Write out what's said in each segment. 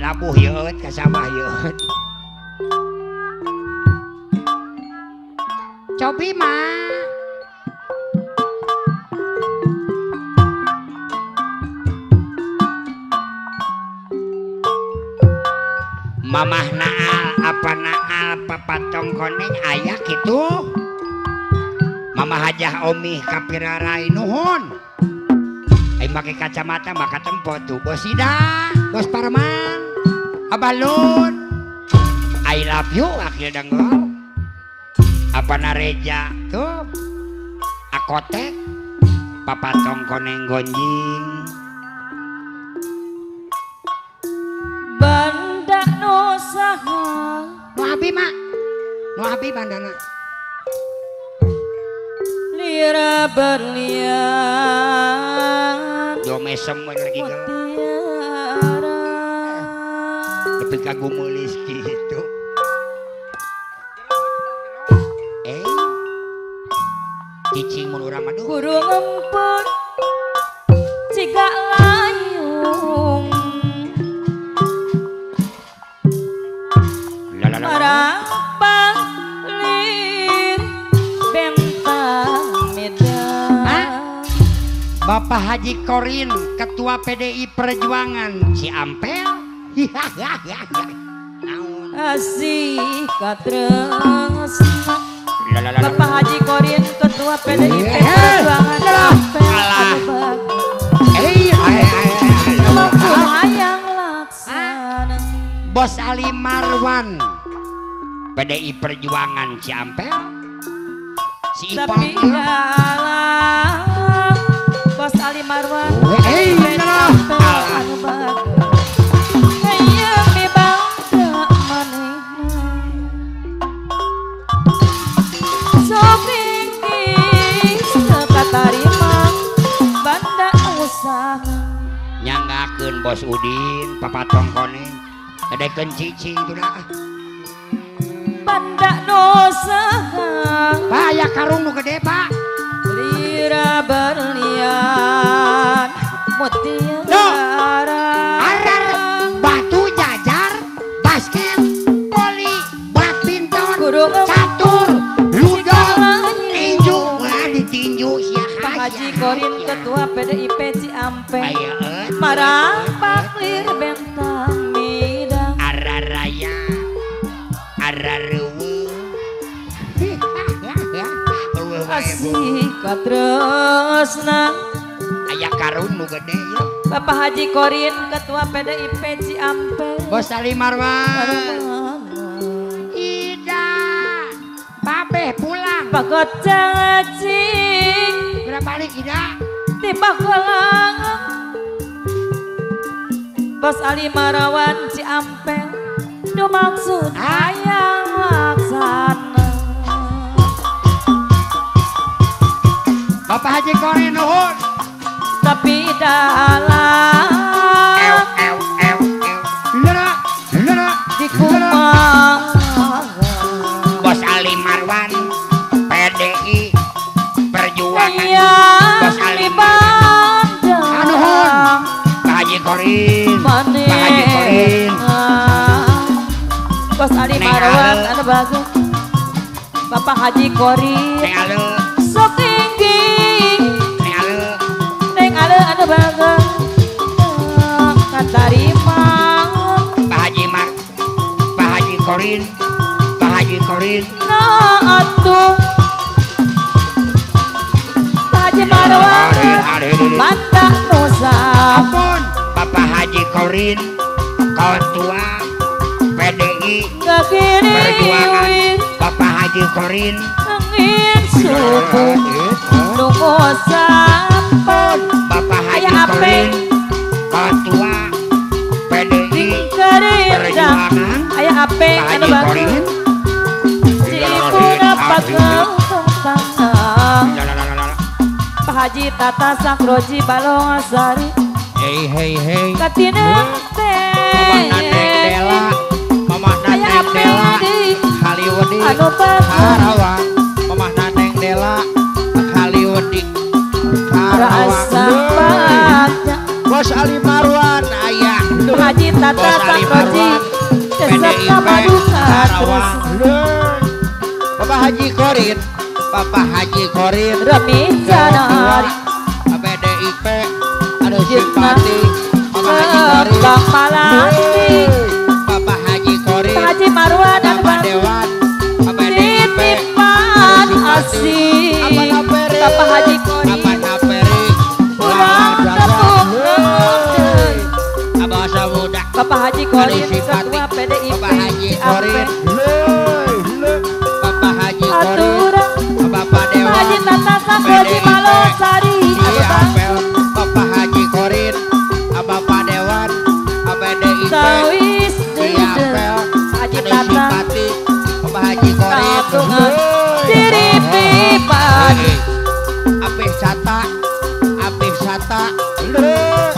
labuh yeut kasabah yeut. Cobi mah. Mamah naal apa naal papatong koneng aya kitu. Mamah hajah omih kapirarai nuhun. Ai make kacamata maka tempo tuh Bos Ida, Bos Parman, Abah Lun. I love you akhir danggol. Apa nareja tuh akotek papatong koneng gonjing. Banda nu saha Nu abi mak, nu abi bandana. lira berlian Do mesem lagi gal. mutiara Tapi kagum mulis gitu. Cicing mun urang mah kudu ngempet ciga layung marapang lir bentang medan. Bapak Haji Korin, Ketua PDI Perjuangan Ciampel. Asih katresna Bapak Haji Korin Ketua PDIP Perjuangan Ciampel. Hayang laksana Bos Ali Marwan, PDI Perjuangan Ciampel. Si tapi Ipang dalam Bos Ali Marwan anu bagus hayang mibangga manehna sok tinggi sekatarima banda usaha nyanggakeun Bos Udin, papatong koneng. Edekeun cicing tuh dah. banda nusaha Pak, aya karung nu gede, Pak. lira berlian mutiara Arar batu jajar, basket, voli, badminton, Kudu catur, ludo, tinju. Wah, ditinju sia Pak Haji Korin Ketua PDIP Ciampel Aya marapak lir bentang midang araraya, arareueuh. asih katresna Aya karung nu gede ya. Bapak Haji Korin Ketua PDIP Ciampel Bos Ali Marwan. Ida, Babe pulang. Pagot cacing Udah balik Ida. tiba kolang Bos Ali Marwan Ciampel nu maksud hayang laksana Bapak Haji Korin nuhun. tapi dalam Lera, lera, di kumang Bos Ali Marwan, PDI Perjuangan. Bos Ali Bandang nuhun. Pak Haji Korin, Pak Haji Korin. Bos Ali Neng Marwan Ale. anu bagus Bapak Haji Korin Neng Ale, sok tinggi Neng Ale. neng ale anu bagus katarima Pak Haji Korin, Pak Haji Korin. na atuh Pak Haji Marwan banda nusa Ampun, Bapak Haji Korin, Ketua PDI Perjuangan. Bapak Haji Korin. angin subuh nunggu sampun Bapak Haji aya ape Korin, Ketua PDI gerindang Perjuangan. aya ape Pak anu Haji bagus Korin. si ibu dapat kentang Pak Haji Tata Sakroji Balongasari Hei. katina Mama Naneng teh Dela, Mama aya Naneng ape Dela, di Haliwedi, anu bagus Karawang, Mama Naneng Dela, Haliwedi, rasa Karawang. banyak Bos Ali Marwan, ayah. Haji Tata Bos Ali Sakroji beres. Bapak Haji Korin, Bapak Haji Korin, Remi Janari PDIP, ada simpati, Bapak Haji Korin, Bang Malani, Bapak Haji Korin, Haji Marwan dan Bapak Dewan, PDIP, titipan asih Bapak Haji Korin, Bapak Naperi, kurang tepuk tangan. Abah Samuda, Bapak Haji Korin, ada simpati, Ketua PDIP Bapak Haji Korin, Bapak Haji Korin, Aturan Bapak Dewan, Haji Tata Sakoji Malosari Apel, Bapak Haji Korin, Bapak Dewan, PDIP, Sawis Apel, Haji ada Tata simpati, Bapak Haji Korin, Tatungan Diri Pipan Apih Sata, Apih Sata,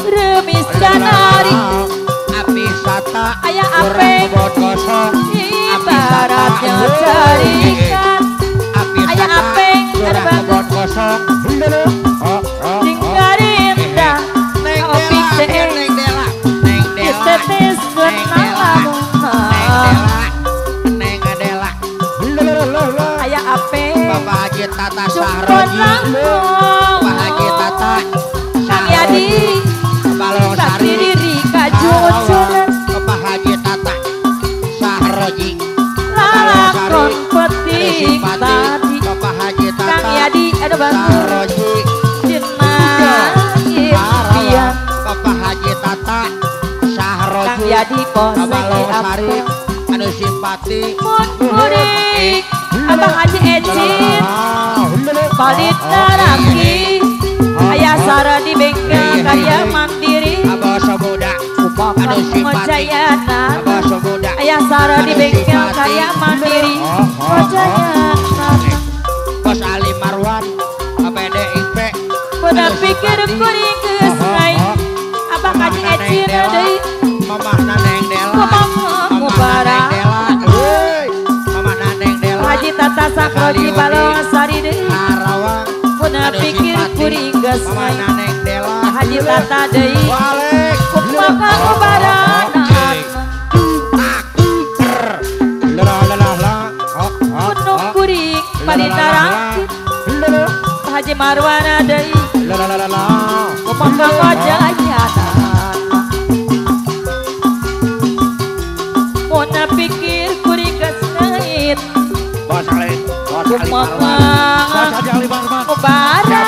Remis Janari Apih Sata, Ayah kurang Apeng kebot kosong, Ibaratnya jaringan Ayah Apeng kurang kebot kosong, Jinggarinda Opik deh Neng Dela, Neng Dela, Tetes kenalamu Neng Dela, Ayah Apeng Bapak Haji Tata Cumpon Sahroji, langsung Bapak Haji Tata Kang Yadi Balong Sakti Sari, diri kajujuran Bapak Haji Tata Sahroji, Lalakon petik tadi Bapak Haji Kang Tata Yadi ada bantu Sahroji, Jenah impian Bapak Haji Tata Kang Sahroji, Yadi poseng Balong Sari, apel anu simpati, Mun murik Abang Haji Ecin Palit Naraki Ayah Sara di bengkel karya mandiri Abah Samuda, Upakang anu simpati, Mojayana Abah Samuda, Ayah Sara di bengkel karya mandiri Mojayana Bos Ali Marwan, PDIP, Udah pikir kuring kesai Abang Haji Ecin deui Mamah Naneng Dela, Kumang ngubara Mamah Naneng Dela, Haji Tata Sakroji Balong Sari deui Karawang, Udah pikir kuring Mamah kesai Naneng Dela, Haji Tata deui Walik, Kumang ngubara Gunung kuring Palintarang Haji Marwana deui Kumang Mojayana Mona pikir kuring kesait Bos Ali Kumang Marwan, Mubarak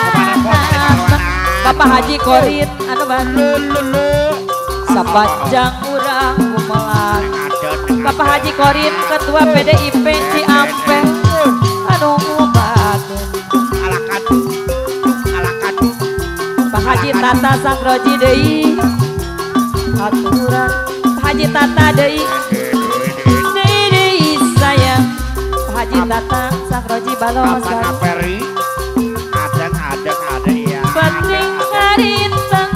Bapak Haji Korin anu bantu Sapanjang urang kumalang Bapak Haji Korin Ketua PDIP Ciampel anu bantu Pak Haji Tata Sakroji deui aturan Pak Haji Tata deui deui sayang Pak Haji Tata Sakroji Balong Apa Naperi, ada ya. Penting ngarintang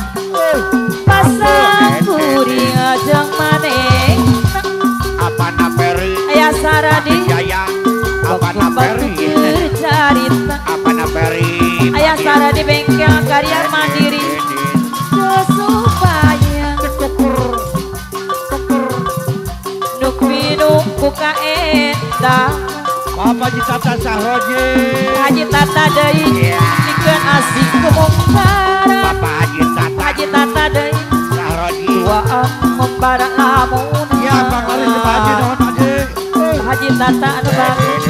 pasang kuring ajeng maneh Apa Naperi, Ayah Saradi Jaya, apa waktu Naperi, carita apa Naperi, Ayah Saradi bengkel karya mandiri supaya Nukminu buka endang Bapak Haji Tata Sahroji, Haji Tata deui dikeun asik kemungkaran Bapak Haji Tata Haji Tata deui Sahroji, tuaan membara lamun ya Bang Ali Haji Dohon Haji, Haji Tata anu bagus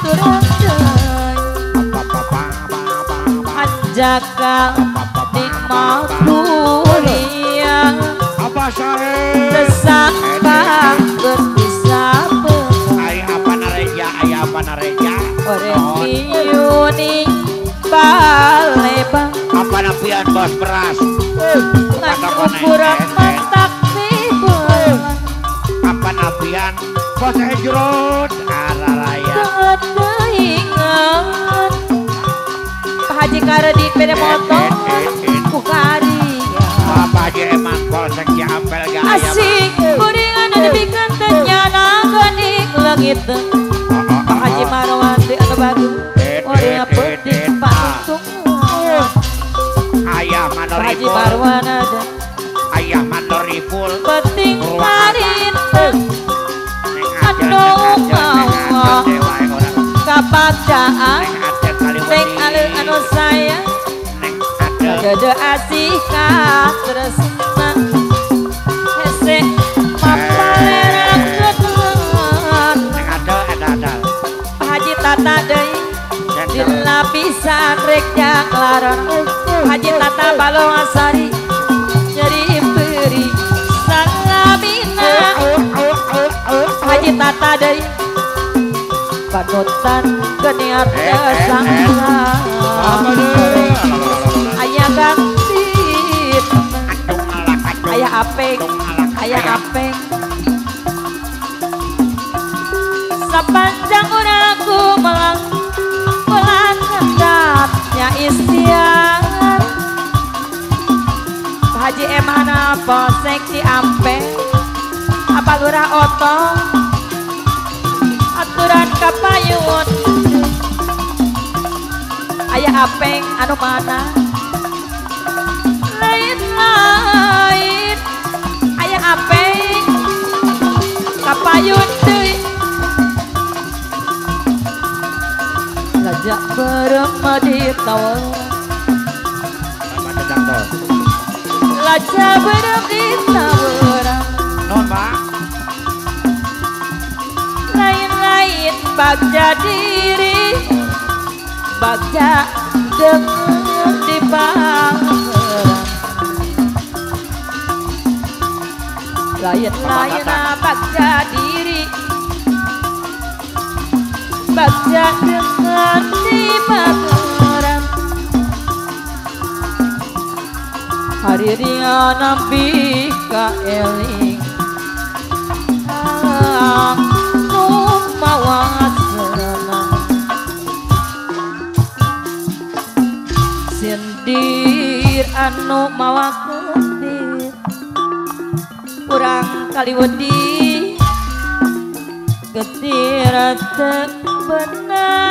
turun deui anjakal nikmat dunia apa saya, desak banget bisa ayah apa Nareja, Orek miuni balebang apa Napian Bos Beras, ngan ukuran mantak tibelang apa Napian Bos Ejrod, Araraya. Kedaingan Pak Haji Karedi pede motor Bukari Bapak Haji Eman Polsek Ciampel gaya asik kuringan dibikkan ternyana gening langit Pak Haji Marwan di anu bagus Orangnya penting panutung Ayah Pak Haji Manoripul, Marwan ada Ayah Manoripul, penting karin duaan Neng ale anu sayang Dede asih katresna Hese mapalerang kekelan Haji Tata deui di lapisan rek yang larang Haji Tata Balongasari nyeri beri salamina Haji Tata deui panutan geniat sangka aya gangsit aya apeng sapanjang urangku melang hendaknya istiar Haji Emana Polsek Ciampeng apa lurah otong aturan kapayun aya apeng anu mana lain aya apeng kapayun deui lajak berema di tawar lajak berem di tawar non Pak lain bagja diri bagja dengan di bangkerang lain bagja diri bagja dengan di bangkerang hari dia nabi ka eling mawas senang sindir anu mawa kendir kurang kali wedi ketir teu bener